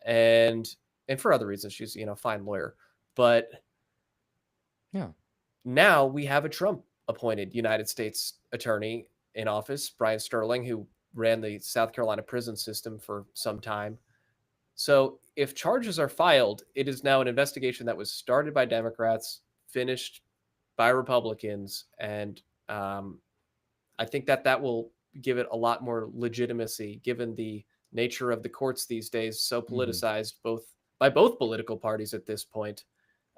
and for other reasons, she's a fine lawyer. But Yeah. now we have a Trump appointed United States attorney in office, Brian Sterling, who ran the South Carolina prison system for some time. So if charges are filed, it is now an investigation that was started by Democrats, finished by Republicans, and I think that will give it a lot more legitimacy, given the nature of the courts these days, so Mm-hmm. politicized by both political parties at this point.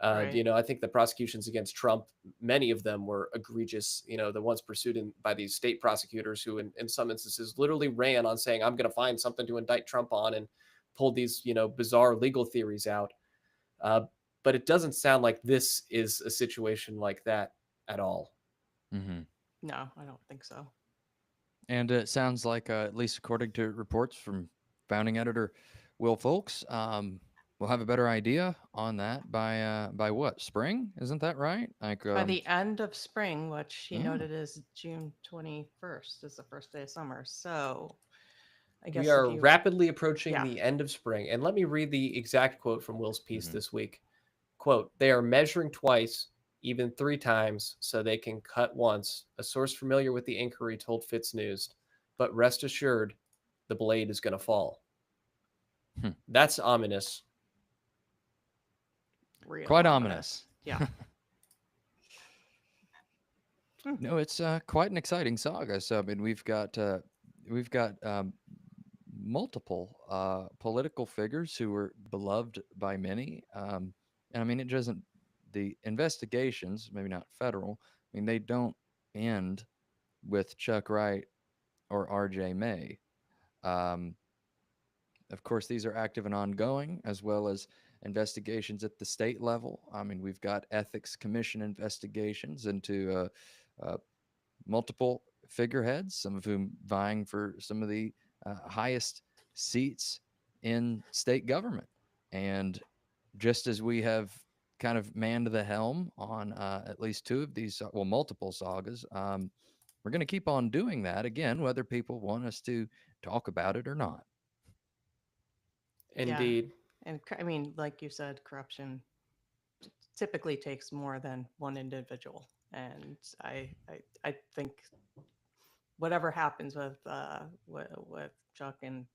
Right. I think the prosecutions against Trump, many of them were egregious. The ones pursued by these state prosecutors who, in some instances, literally ran on saying, "I'm going to find something to indict Trump on," and pulled these, bizarre legal theories out. Uh, but it doesn't sound like this is a situation like that at all. Mm-hmm. No, I don't think so. And it sounds like, at least according to reports from founding editor Will Folks, we'll have a better idea on that by what, spring? Isn't that right? Like, By the end of spring, which he mm, noted is June 21st is the first day of summer. So I We guess if are you, rapidly approaching yeah, the end of spring. And let me read the exact quote from Will's piece mhm. this week. Quote, "They are measuring twice, even three times, so they can cut once," a source familiar with the inquiry told Fitz News. "But rest assured, the blade is going to fall." Hmm. That's ominous. real Quite ominous. ominous. Yeah. Hmm. No, it's quite an exciting saga. So I mean, we've got multiple political figures who were beloved by many, and I mean, it doesn't. The investigations, maybe not federal. I mean, they don't end with Chuck Wright or R.J. May. Um, of course, these are active and ongoing, as well as investigations at the state level. I mean, we've got ethics commission investigations into uh, multiple figureheads, some of whom vying for some of the highest seats in state government. And just as we have kind of manned the helm on at least two of these, well, multiple sagas, we're going to keep on doing that again, whether people want us to talk about it or not. Yeah. Indeed. And I mean, like you said, corruption typically takes more than one individual. And I think whatever happens with Chuck and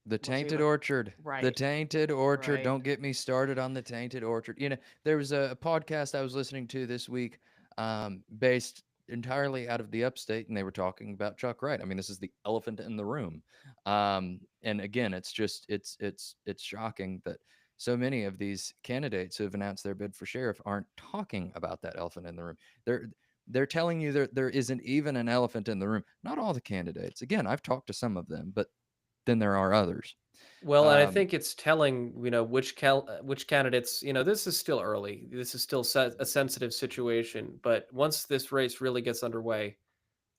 The we'll see Tainted what Orchard. The right, Tainted Orchard. right. Don't get me started on the Tainted Orchard. There was a podcast I was listening to this week, based entirely out of the upstate, and they were talking about Chuck Wright. I mean, this is the elephant in the room. And again, it's shocking that so many of these candidates who have announced their bid for sheriff aren't talking about that elephant in the room. They're telling you there isn't even an elephant in the room. Not all the candidates. Again, I've talked to some of them, but then there are others. Well, and I Um, think it's telling, which candidates, this is still early. This is still a sensitive situation. But once this race really gets underway,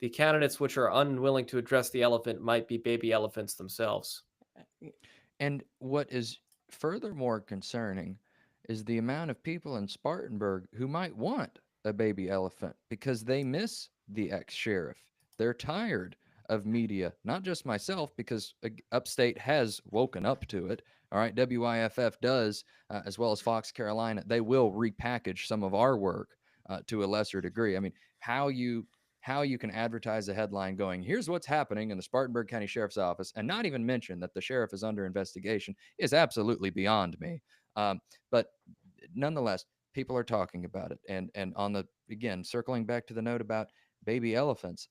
the candidates which are unwilling to address the elephant might be baby elephants themselves. and what is furthermore concerning is the amount of people in Spartanburg who might want a baby elephant because they miss the ex-sheriff. They're tired of media, not just myself, because Upstate has woken up to it. All right, WIFF does, as well as Fox Carolina. They will repackage some of our work to a lesser degree. I mean, how you can advertise a headline going, here's what's happening in the Spartanburg County Sheriff's Office, and not even mention that the sheriff is under investigation is absolutely beyond me. But nonetheless, people are talking about it. And on the, again, circling back to the note about baby elephants,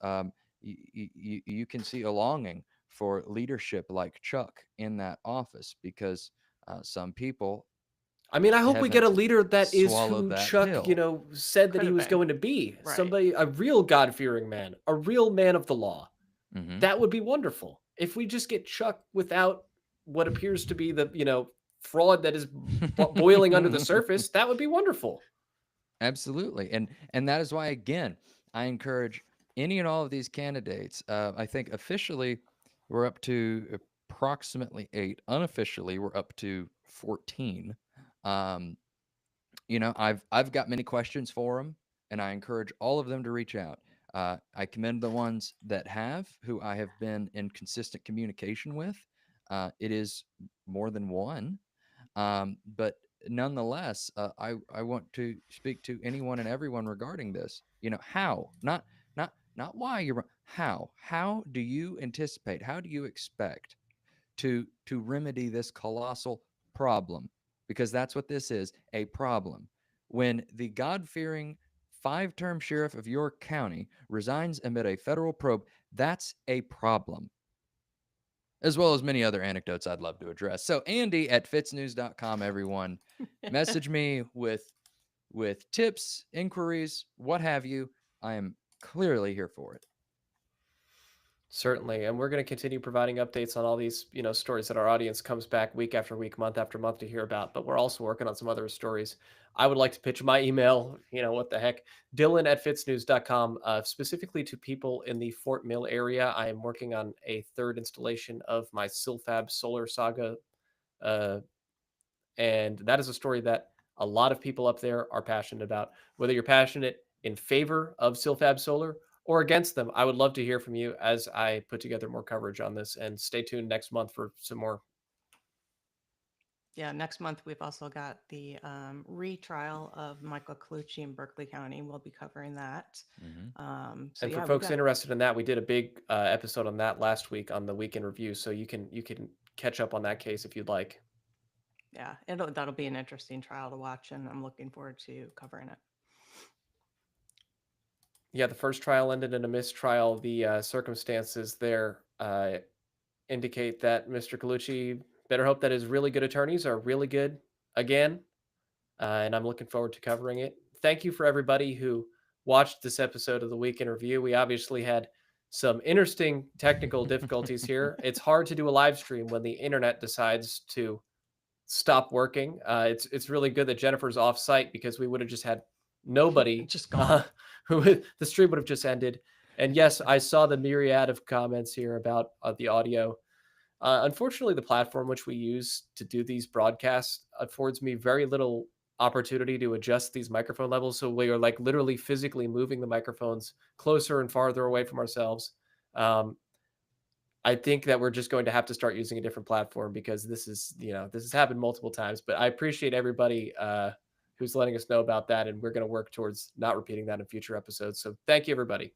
you can see a longing for leadership like Chuck in that office because some people I mean, I hope we get a haven't leader that is swallowed who that Chuck, pill. said that Could he have was been. going to be. Right. Somebody, a real God-fearing man, a real man of the law. Mm-hmm. That would be wonderful. If we just get Chuck without what appears to be the, fraud that is boiling under the surface, that would be wonderful. Absolutely. And that is why, again, I encourage any and all of these candidates. I think officially we're up to approximately 8. Unofficially, we're up to 14. Um, I've got many questions for them, and I encourage all of them to reach out. I commend the ones that who I have been in consistent communication with. It is more than one. But nonetheless, I want to speak to anyone and everyone regarding this. How, not why you're how do you anticipate? How do you expect to remedy this colossal problem? Because that's what this is, a problem. When the God-fearing 5-term sheriff of your county resigns amid a federal probe, that's a problem, as well as many other anecdotes I'd love to address. So Andy at fitsnews.com, everyone. Message me with tips, inquiries, what have you. I am clearly here for it. Certainly. And we're going to continue providing updates on all these, stories that our audience comes back week after week, month after month to hear about. But we're also working on some other stories. I would like to pitch my email, what the heck, Dylan at fitsnews.com, specifically to people in the Fort Mill area. I am working on a third installation of my Silfab Solar Saga. And that is a story that a lot of people up there are passionate about. Whether you're passionate in favor of Silfab Solar or against them, I would love to hear from you as I put together more coverage on this. And stay tuned next month for some more. Yeah, next month we've also got the retrial of Michael Colucci in Berkeley County. We'll be covering that. So And for yeah, folks interested in that, we did a big episode on that last week on the Week in Review, so you can catch up on that case if you'd like. yeah, that'll be an interesting trial to watch, and I'm looking forward to covering it. Yeah, the first trial ended in a mistrial. The circumstances there indicate that Mr. Colucci better hope that his really good attorneys are really good again. And I'm looking forward to covering it. Thank you for everybody who watched this episode of the Week in Review. We obviously had some interesting technical difficulties here. It's hard to do a live stream when the internet decides to stop working. It's really good that Jennifer's off site because we would have just had nobody Just gone. The stream would have just ended. And yes, I saw the myriad of comments here about the audio. Unfortunately, the platform which we use to do these broadcasts affords me very little opportunity to adjust these microphone levels. So we are like literally physically moving the microphones closer and farther away from ourselves. I think that we're just going to have to start using a different platform because this has happened multiple times. But I appreciate everybody who's letting us know about that. And we're going to work towards not repeating that in future episodes. So thank you, everybody.